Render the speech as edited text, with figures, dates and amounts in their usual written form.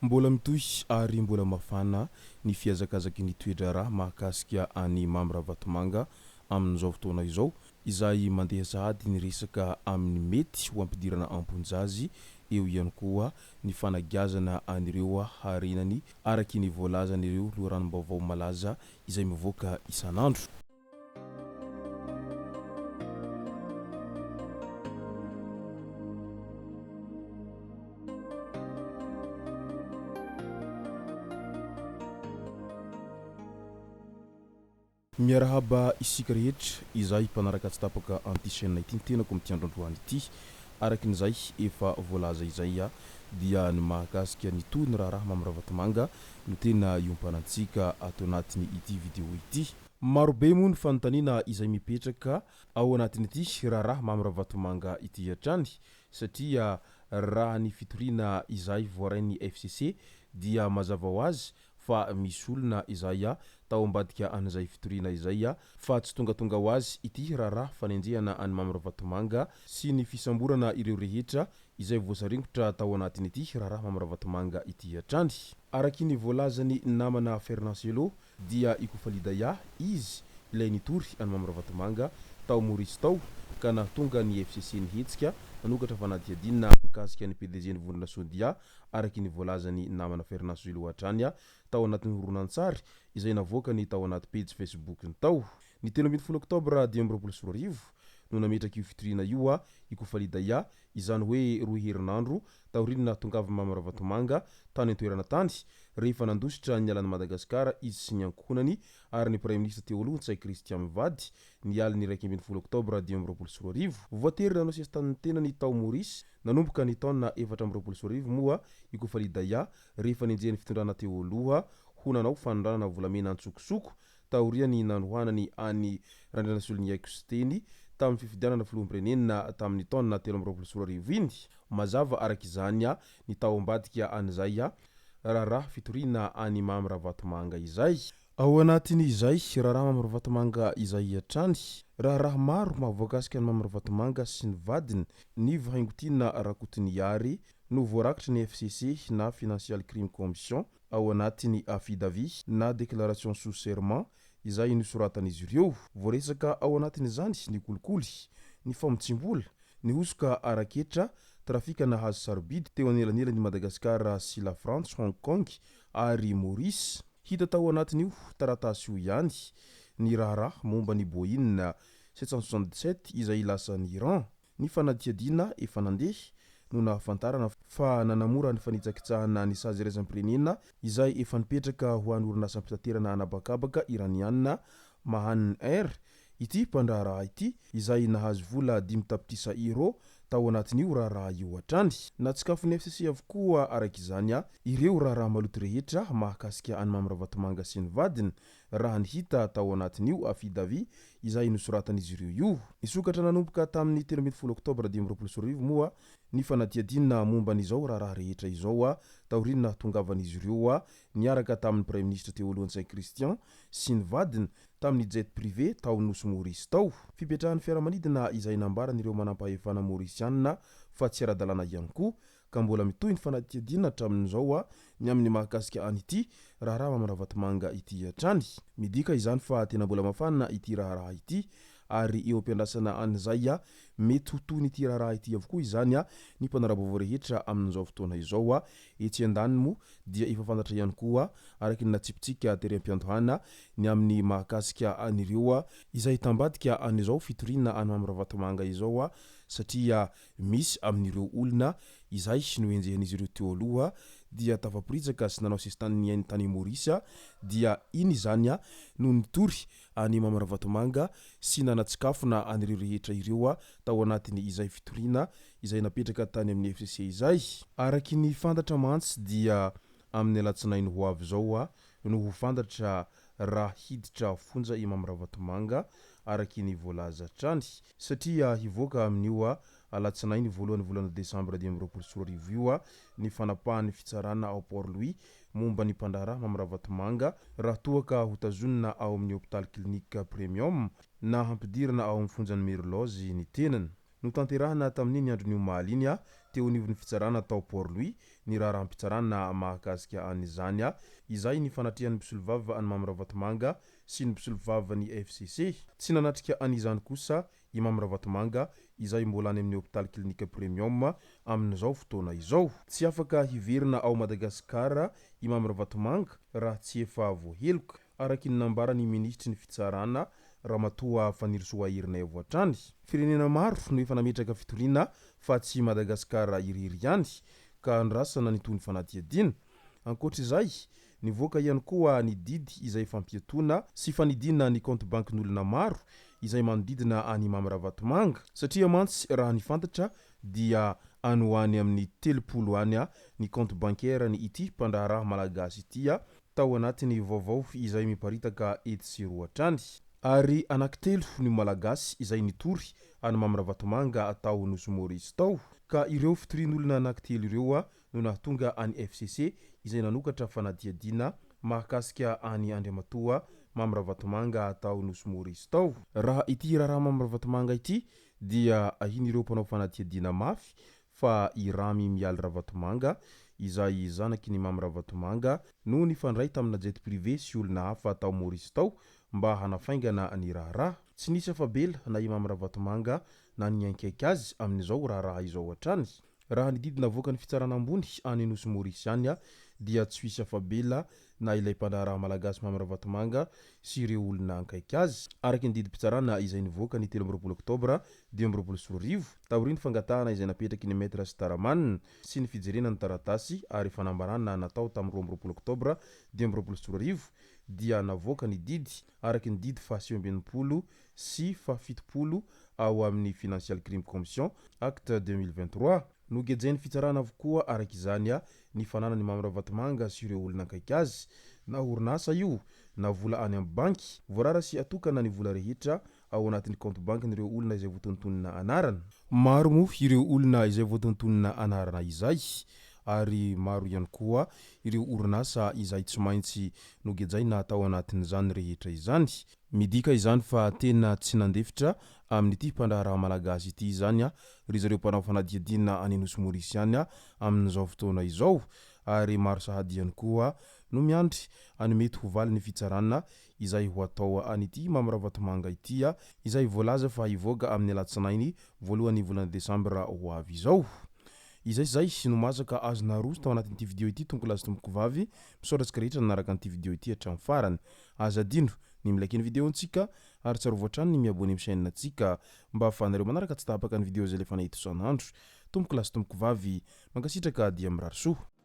Mbola mitohy ary mbola mafana ny fiazakazaky ny toetra raha mahakasika any Mambravatomanga amin'izao fotoana izao izay mandeha sahady ny resaka amin'ny mety ho ampidirana amponjazy eo ihany koa ny fanagiazana an'ireo harenany araky ny voalazan'ireo loharanom-baovao malaza izay mivoaka isan'andro. Miarahaba isika rehetra izay mpanaraka tsy tapaka anty-chaîne ity tenako mitiandro androany ity arakin'izay efa voalaza izay dia ny mahakasika ny toy ny raharaha Mambravatomanga no tena iompanantsika ato anatin'ny ity video ity. Marobe moa ny fanontaniana izay mipetraka ao anatin'ity raharaha Mambravatomanga ity hatrany satria raha ny fitoriana izay voarain'ny FCC dia mazava ho azy fa misy olona izay tao ambadika an'izay fitoriana izay fa tsy tongatonga ho azy ity raharaha fanenjehana any Mambravatomanga sy ny fisamborana ireo rehetra izay voasaringotra tao anatin'ity raharaha Mambravatomanga ity hatrany. Araky ny voalazany namana Fernancelo dia ikofalidaya izy ilay nitory any Mambravatomanga tao Maurice tao ka nahatonga ny FCC nihetsika nanokatra fanadihadinina mikasika ny PDG ny Vondrona Sodia araky ny voalazany namana Fernancelo hatrany tao anatin'ny horonan-tsary izay navoaka ny tao anaty page Facebook ny tao. Ny 13 Oktobra 2024 no nametraka io fitoriana io ikofalidaya izany hoe roa herinandro taoriana tongavy Mambravatomanga tany an-toerana tany rehefa nandositra ny alan'i Madagasikara izy sy ny ankohonany ary ny Prime Ministre teo aloha Ntsay Christian Mivady ny aliny 12 Oktobra 2024 voatery nanao siastan'ny tenany tao Maurice nanomboka ny taona 2024 moa ikofalidaya rehefa nenjehan'ny fitondrana teo aloha ho nanao fanondranana volamena antsokosoko taoriany nanohanany any Randrianasolon'ny Aiko sy teny tamin'ny fifidianana filoham-pirenena tamin'ny taona 2024 iny. Mazava arak'izany ny tao ambadika an'izay raharaha fitoriana any Mambravatomanga izay. Ao anatin'izay raharaha Mambravatomanga izay hatrany raharaha maro mahavoakasika ny Mambravatomanga sy ny vadiny ny vahaingotiana Rakotoniary no voarakitra ny FCC na Financial Crime Commission ao anatin'ny affidavit na déclaration sous serment izay nosoratan'izy ireo voaresaka ao anatin'izany ny kolikoly, ny famotsimbola, ny hosoka araketra, trafika nahazo sarobidy teo anelanelan'i Madagasikara sy la France, Hong Kong ary Maurice. Hita tao anatin'io taratasy io ihany ny raharaha momba ny Boeing 777 izay lasan'ny Iran. Ny fanadihadiana efa nandeha no nahafantarana fa nanamora ny fanitsakitsahana ny sazy raisam-pirenena izay efa nipetraka ho an'ny orinasa mpitaterana anabakabaka iraniana Mahan Air ity mpandraharaha ity izay nahazo vola 5 tapitrisa euro tao anatin'io raharaha io hatrany. Natsikafony FCC avokoa arak'izany ireo raharaha maloto rehetra mahakasika any Mambravatomanga sy ny vadiny raha ny hita tao anatin'io affidavit izay nosoratan'izy ireo io. Nisokatra nanomboka tamin'ny 13 Oktobra 2024 moa ny fanadihadiana momba n'izao raharaha rehetra izao taoriana tongavan'izy ireo niaraka tamin'ny Prime Ministre teo aloha Ntsay Christian sy ny vadiny tamin'ny jet privé tao Nosy Maurice tao. Fipetrahan'ny fiaramanidina izay nambaran'ireo manampahefana Mauricianina fa tsy ara-dalàna ihany koa ka mbola mitohy ny fanadihadiana hatramin'izao ny amin'ny mahakasika an'ity raharaha Mambravatomanga ity hatrany. Midika izany fa tena mbola mafana ity raharaha ity ary eo ampiandrasana an'izay mety ho toy nyity raharaha ity avokoa izany ny mpanarabaovao rehetra amin'izao fotoana izao etsy an-daniny moa dia efa fantatra ihany koa araky ny natsipitsika tery am-piantohana ny amin'ny mahakasika an'ireo izay tambadika an'izao fitoriana any Mambravatomanga izao satria misy amin'ireo olona izay noenjehan'izy ireo teo aloha dia tafapiritsaka sy nanao siastan'ny ainy tany Maurice dia iny izany no nitory any Mambravatomanga sy nanatsikafona an'ireo rehetra ireo tao anatin'ny izay fitoriana izay napetraka tany amin'ny FCC izay. Araky ny fantatra mantsy dia amin'ny alatsinainy ho avy zao no ho fantatra raha hiditra fonja i Mambravatomanga araky ny voalaza hatrany satria hivoaka amin'io alatsinainy voalohan'ny volana Desambra 2024 io ny fanapahan'ny fitsarana ao Port Louis momba ny mpandraharaha Mambravatomanga raha toaka hotazonina ao amin'ny hôpital clinique premium na hampidirana ao amin'ny fonjan'ny Merlozy ny tenany. No tanterahana tamin'iny andron'io mahaliny teo nivon'ny fitsarana atao Port Louis ny raha rampitsarana mahakasika an'izany izay ny fanatrihan'ny mpisolovava any Mamravatomanga sy ny mpisolovava ny FCC tsy nanatrika an'izany kosa i Mamravatomanga izay mbola any amin'ny hôpital clinique premium amin'izao fotoana izao tsy afaka hiverina ao Madagasikara i Mamravatomanga raha tsy efa voaheloka araky ny nambarany ministry ny fitsarana Ramatoa Fanirisoa Irina Voatrany firenena maro no efa nametraka fitoriana fa tsy Madagasikara iriry ihany ka andrasana ny tony fanadihadiana ankoatr'izay nivoaka ihany koa ny didy izay fampietona sy fanidina ny compte bankin'olona maro izay manodidina any Mamravatomanga satria mantsy raha ny fantatra dia anoany amin'ny 30 any ny compte bancaire ny ity mpandraharaha malagasy ity tao anatiny vaovao izay miparitaka ety sy roatrany ary anankitelo ny malagasy izay nitory any Mamravatomanga atao Nosy Maurice tao ka ireo fitorian'olona anankitelo ireo no nahatonga any FCC izay nanokatra fanadihadiana mahakasika any Andriamatoa Mamravatomanga atao Nosy Maurice tao raha ity raha Mamravatomanga ity dia ahiny ireo mpanao fanadihadiana mafy fa iramy mialy Ravatomanga izay zanaky ny Mamravatomanga no nifandray tamina jet privé sy olona hafa atao Maurice tao mba hanafaingana ny raha tsy nisy afabela na i Mamravatomanga na ny ankaiky azy amin'izao raha izao hatrany raha ny didina voaka ny fitsarana ambony any Nosy Maurice any dia tsy hisy afabela na ilay mpandraharaha malagasy Mamravatomanga sy ireo olona ankaiky azy araky ny didy mpitsarana izay nivoaka ny 13 Oktobra 2024 taoriny fangatahana izay napetraky ny maître Sitaraman sy ny fijerena ny taratasy ary fanambarana natao tamin'ny 12 Oktobra 2024 dia navoaka ny didy araky ny didy fa 70 sy fa 70 ao amin'ny Financial Crime Commission acte 2023 no gejen'ny fitsarana avokoa araky izany ny fananany Mamravatomanga sy ireo olona ankaiky azy na orinasa io na vola any amin'ny banky voarara sy atokana ny vola rehetra ao anatin'ny compte banky ireo olona izay voatontonina anarana maro mo ireo olona izay voatontonina anarana izay ary maro ihany koa ireo orinasa izay tsy maintsy nogejaina atao anatin'izany rehetra izany midika izany fa tena tsy nandefitra amin'ity mpandraharaha malagasy ity izany ry zareo mpanao fanadihadiana any Nosy Maurice any amin'izao fotoana izao ary maro sahady ihany koa no miandry any mety ho valy ny fitsarana izay ho atao an'ity Mamravatomanga ity izay voalaza fa hivoaka amin'ny alatsinainy voalohany volana Desambra ho avy izao izay no masaka azona roso tao anatin'ity video ity tompoko lazy tompoko vavy misoratsika rehetra nanaraka an'ity video ity hatramin'ny farany azadino ny milaiky ny video antsika ary tsaro voatrany ny miabony amin'ny chaîne antsika mba ahafahanareo manaraka tsy tapaka ny video zay lefa nahita isan'andro tompoko lazy tompoko vavy mankasitraka dia mirary soa